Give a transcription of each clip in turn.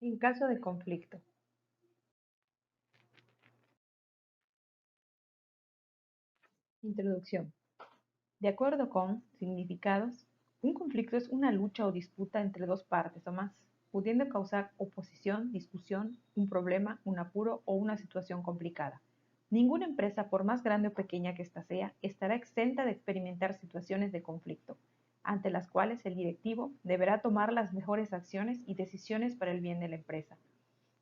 En caso de conflicto. Introducción. De acuerdo con significados, un conflicto es una lucha o disputa entre dos partes o más, pudiendo causar oposición, discusión, un problema, un apuro o una situación complicada. Ninguna empresa, por más grande o pequeña que ésta sea, estará exenta de experimentar situaciones de conflicto, ante las cuales el directivo deberá tomar las mejores acciones y decisiones para el bien de la empresa.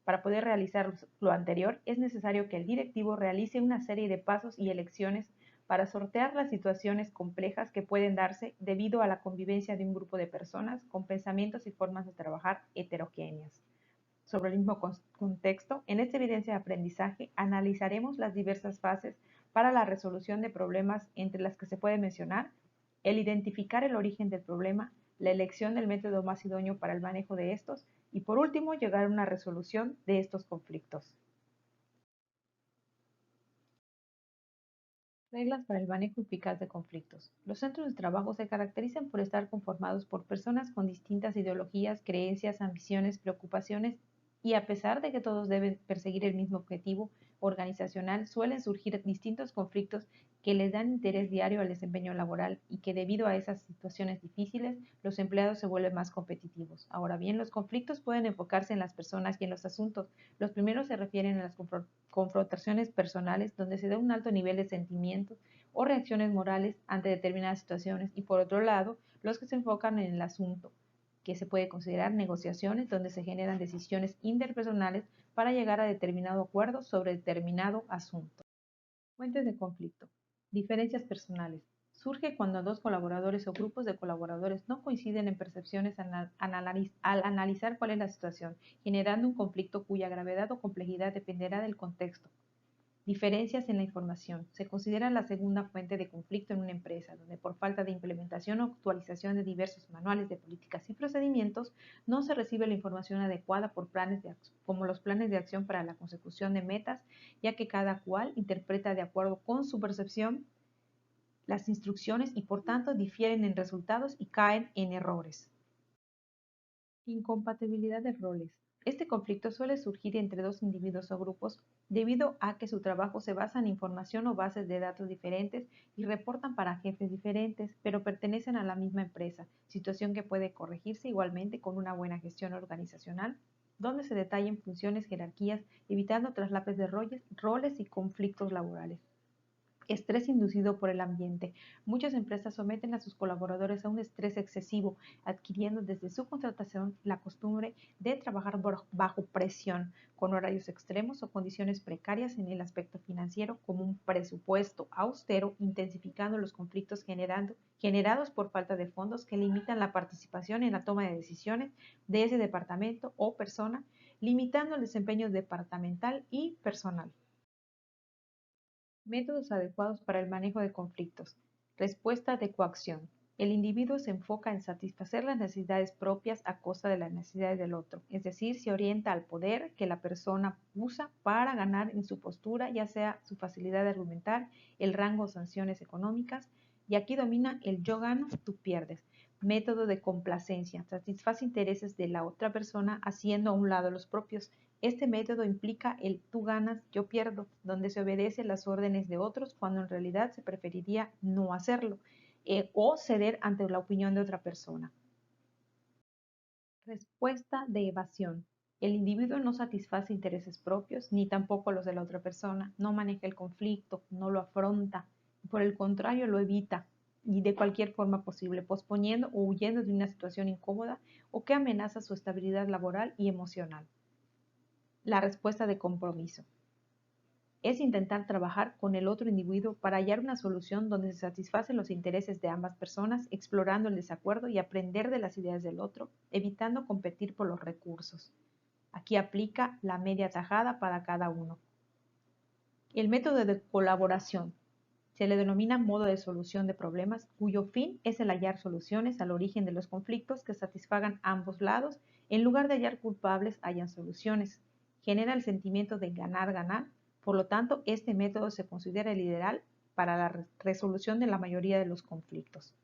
Para poder realizar lo anterior, es necesario que el directivo realice una serie de pasos y elecciones para sortear las situaciones complejas que pueden darse debido a la convivencia de un grupo de personas con pensamientos y formas de trabajar heterogéneas. Sobre el mismo contexto, en esta evidencia de aprendizaje analizaremos las diversas fases para la resolución de problemas, entre las que se puede mencionar el identificar el origen del problema, la elección del método más idóneo para el manejo de estos y, por último, llegar a una resolución de estos conflictos. Reglas para el manejo eficaz de conflictos. Los centros de trabajo se caracterizan por estar conformados por personas con distintas ideologías, creencias, ambiciones, preocupaciones y, a pesar de que todos deben perseguir el mismo objetivo organizacional, suelen surgir distintos conflictos que les dan interés diario al desempeño laboral y que, debido a esas situaciones difíciles, los empleados se vuelven más competitivos. Ahora bien, los conflictos pueden enfocarse en las personas y en los asuntos. Los primeros se refieren a las confrontaciones personales, donde se da un alto nivel de sentimientos o reacciones morales ante determinadas situaciones, y por otro lado, los que se enfocan en el asunto, que se puede considerar negociaciones, donde se generan decisiones interpersonales para llegar a determinado acuerdo sobre determinado asunto. Fuentes de conflicto. Diferencias personales. Surge cuando dos colaboradores o grupos de colaboradores no coinciden en percepciones al analizar cuál es la situación, generando un conflicto cuya gravedad o complejidad dependerá del contexto. Diferencias en la información. Se considera la segunda fuente de conflicto en una empresa, donde por falta de implementación o actualización de diversos manuales de políticas y procedimientos, no se recibe la información adecuada por planes de como los planes de acción para la consecución de metas, ya que cada cual interpreta de acuerdo con su percepción las instrucciones y, por tanto, difieren en resultados y caen en errores. Incompatibilidad de roles. Este conflicto suele surgir entre dos individuos o grupos debido a que su trabajo se basa en información o bases de datos diferentes y reportan para jefes diferentes, pero pertenecen a la misma empresa, situación que puede corregirse igualmente con una buena gestión organizacional, donde se detallen funciones, jerarquías, evitando traslapes de roles y conflictos laborales. Estrés inducido por el ambiente. Muchas empresas someten a sus colaboradores a un estrés excesivo, adquiriendo desde su contratación la costumbre de trabajar bajo presión, con horarios extremos o condiciones precarias en el aspecto financiero, como un presupuesto austero, intensificando los conflictos generados por falta de fondos que limitan la participación en la toma de decisiones de ese departamento o persona, limitando el desempeño departamental y personal. Métodos adecuados para el manejo de conflictos. Respuesta de coacción. El individuo se enfoca en satisfacer las necesidades propias a costa de las necesidades del otro, es decir, se orienta al poder que la persona usa para ganar en su postura, ya sea su facilidad de argumentar, el rango o sanciones económicas, y aquí domina el yo gano, tú pierdes. Método de complacencia. Satisface intereses de la otra persona haciendo a un lado los propios. Este método implica el tú ganas, yo pierdo, donde se obedece las órdenes de otros cuando en realidad se preferiría no hacerlo, o ceder ante la opinión de otra persona. Respuesta de evasión. El individuo no satisface intereses propios ni tampoco los de la otra persona, no maneja el conflicto, no lo afronta, por el contrario lo evita y de cualquier forma posible, posponiendo o huyendo de una situación incómoda o que amenaza su estabilidad laboral y emocional. La respuesta de compromiso es intentar trabajar con el otro individuo para hallar una solución donde se satisfacen los intereses de ambas personas, explorando el desacuerdo y aprender de las ideas del otro, evitando competir por los recursos. Aquí aplica la media tajada para cada uno. El método de colaboración se le denomina modo de solución de problemas, cuyo fin es el hallar soluciones al origen de los conflictos que satisfagan ambos lados. En lugar de hallar culpables, hallan soluciones. Genera el sentimiento de ganar-ganar. Por lo tanto, este método se considera el ideal para la resolución de la mayoría de los conflictos.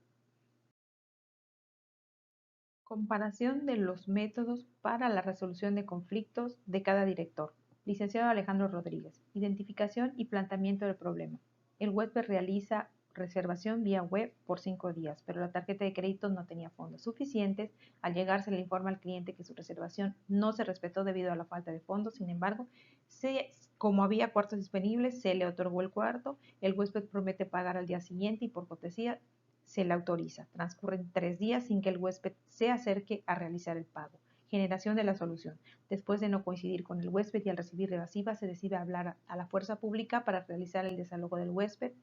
Comparación de los métodos para la resolución de conflictos de cada director. Licenciado Alejandro Rodríguez. Identificación y planteamiento del problema. El huésped realiza reservación vía web por 5 días, pero la tarjeta de crédito no tenía fondos suficientes. Al llegar se le informa al cliente que su reservación no se respetó debido a la falta de fondos. Sin embargo, como había cuartos disponibles, se le otorgó el cuarto. El huésped promete pagar al día siguiente y por cortesía se le autoriza. Transcurren 3 días sin que el huésped se acerque a realizar el pago. Generación de la solución. Después de no coincidir con el huésped y al recibir evasiva, se decide hablar a la fuerza pública para realizar el desalojo del huésped.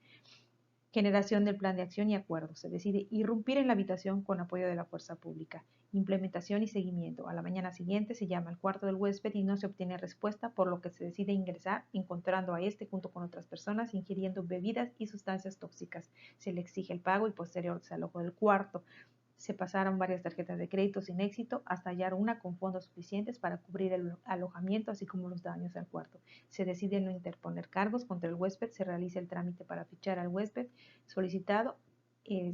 Generación del plan de acción y acuerdo. Se decide irrumpir en la habitación con apoyo de la fuerza pública. Implementación y seguimiento. A la mañana siguiente se llama al cuarto del huésped y no se obtiene respuesta, por lo que se decide ingresar, encontrando a este junto con otras personas ingiriendo bebidas y sustancias tóxicas. Se le exige el pago y posterior desalojo del cuarto. Se pasaron varias tarjetas de crédito sin éxito hasta hallar una con fondos suficientes para cubrir el alojamiento, así como los daños al cuarto. Se decide no interponer cargos contra el huésped, se realiza el trámite para fichar al huésped solicitado,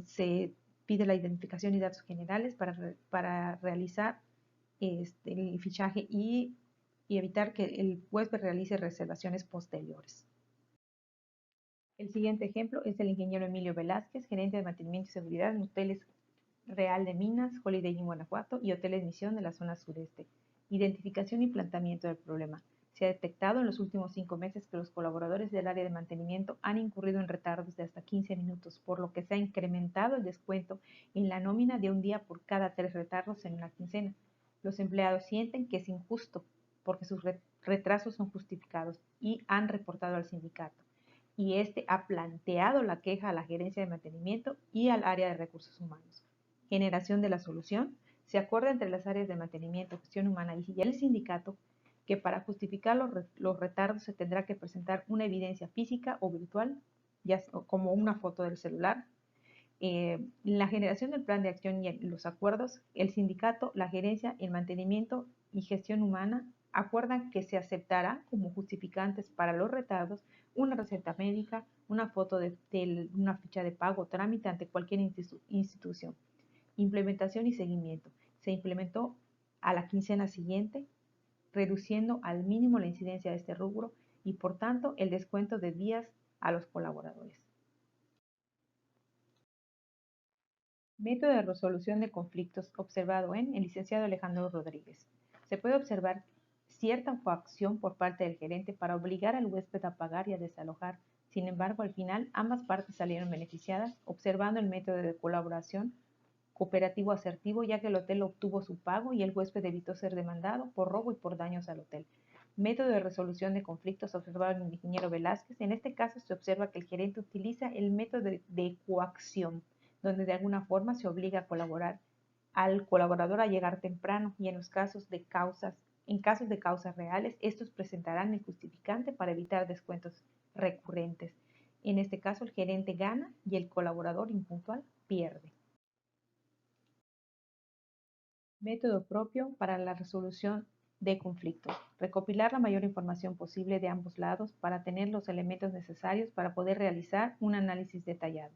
se pide la identificación y datos generales para realizar el fichaje y evitar que el huésped realice reservaciones posteriores. El siguiente ejemplo es el ingeniero Emilio Velázquez, gerente de mantenimiento y seguridad en hoteles Real de Minas, Holiday Inn Guanajuato y Hoteles Misión de la zona sureste. Identificación y planteamiento del problema. Se ha detectado en los últimos 5 meses que los colaboradores del área de mantenimiento han incurrido en retardos de hasta 15 minutos, por lo que se ha incrementado el descuento en la nómina de un día por cada 3 retardos en la quincena. Los empleados sienten que es injusto porque sus retrasos son justificados y han reportado al sindicato. Y este ha planteado la queja a la gerencia de mantenimiento y al área de recursos humanos. Generación de la solución. Se acuerda entre las áreas de mantenimiento, gestión humana y el sindicato que para justificar los retardos se tendrá que presentar una evidencia física o virtual, ya como una foto del celular. La generación del plan de acción y los acuerdos, el sindicato, la gerencia, el mantenimiento y gestión humana acuerdan que se aceptará como justificantes para los retardos una receta médica, una foto de una ficha de pago o trámite ante cualquier institución. Implementación y seguimiento. Se implementó a la quincena siguiente, reduciendo al mínimo la incidencia de este rubro y, por tanto, el descuento de días a los colaboradores. Método de resolución de conflictos observado en el licenciado Alejandro Rodríguez. Se puede observar cierta coacción por parte del gerente para obligar al huésped a pagar y a desalojar. Sin embargo, al final, ambas partes salieron beneficiadas, observando el método de colaboración cooperativo asertivo, ya que el hotel obtuvo su pago y el huésped evitó ser demandado por robo y por daños al hotel. Método de resolución de conflictos observado en el ingeniero Velázquez. En este caso se observa que el gerente utiliza el método de coacción, donde de alguna forma se obliga a colaborar al colaborador a llegar temprano y en casos de causas reales, estos presentarán el justificante para evitar descuentos recurrentes. En este caso, el gerente gana y el colaborador impuntual pierde. Método propio para la resolución de conflictos. Recopilar la mayor información posible de ambos lados para tener los elementos necesarios para poder realizar un análisis detallado.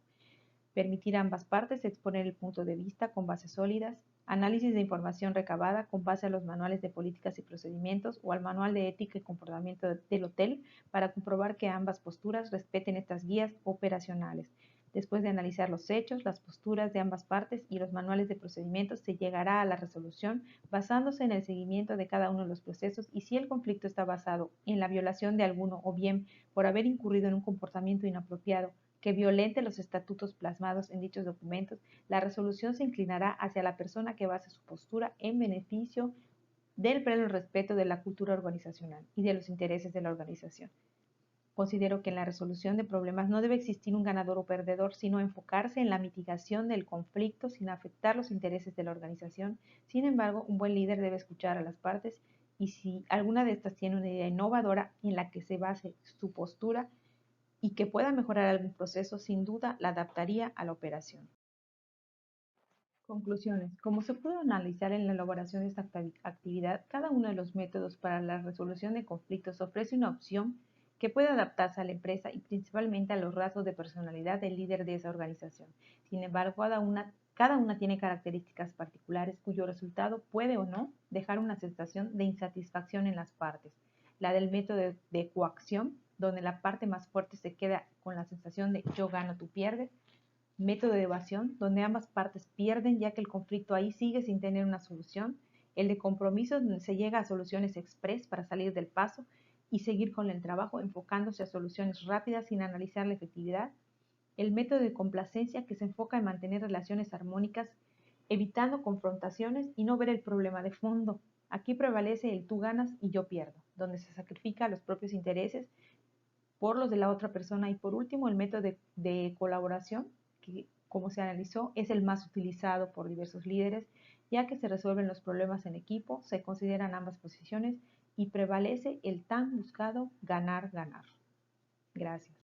Permitir a ambas partes exponer el punto de vista con bases sólidas. Análisis de información recabada con base a los manuales de políticas y procedimientos o al manual de ética y comportamiento del hotel para comprobar que ambas posturas respeten estas guías operacionales. Después de analizar los hechos, las posturas de ambas partes y los manuales de procedimientos, se llegará a la resolución basándose en el seguimiento de cada uno de los procesos y si el conflicto está basado en la violación de alguno o bien por haber incurrido en un comportamiento inapropiado que violente los estatutos plasmados en dichos documentos, la resolución se inclinará hacia la persona que base su postura en beneficio del pleno respeto de la cultura organizacional y de los intereses de la organización. Considero que en la resolución de problemas no debe existir un ganador o perdedor, sino enfocarse en la mitigación del conflicto sin afectar los intereses de la organización. Sin embargo, un buen líder debe escuchar a las partes y si alguna de estas tiene una idea innovadora en la que se base su postura y que pueda mejorar algún proceso, sin duda la adaptaría a la operación. Conclusiones. Como se pudo analizar en la elaboración de esta actividad, cada uno de los métodos para la resolución de conflictos ofrece una opción que puede adaptarse a la empresa y principalmente a los rasgos de personalidad del líder de esa organización. Sin embargo, Cada una tiene características particulares cuyo resultado puede o no dejar una sensación de insatisfacción en las partes. La del método de coacción, donde la parte más fuerte se queda con la sensación de yo gano, tú pierdes. Método de evasión, donde ambas partes pierden ya que el conflicto ahí sigue sin tener una solución. El de compromiso, donde se llega a soluciones express para salir del paso y seguir con el trabajo enfocándose a soluciones rápidas sin analizar la efectividad. El método de complacencia, que se enfoca en mantener relaciones armónicas, evitando confrontaciones y no ver el problema de fondo. Aquí prevalece el tú ganas y yo pierdo, donde se sacrifica los propios intereses por los de la otra persona. Y por último, el método de colaboración, que como se analizó, es el más utilizado por diversos líderes, ya que se resuelven los problemas en equipo, se consideran ambas posiciones y prevalece el tan buscado ganar-ganar. Gracias.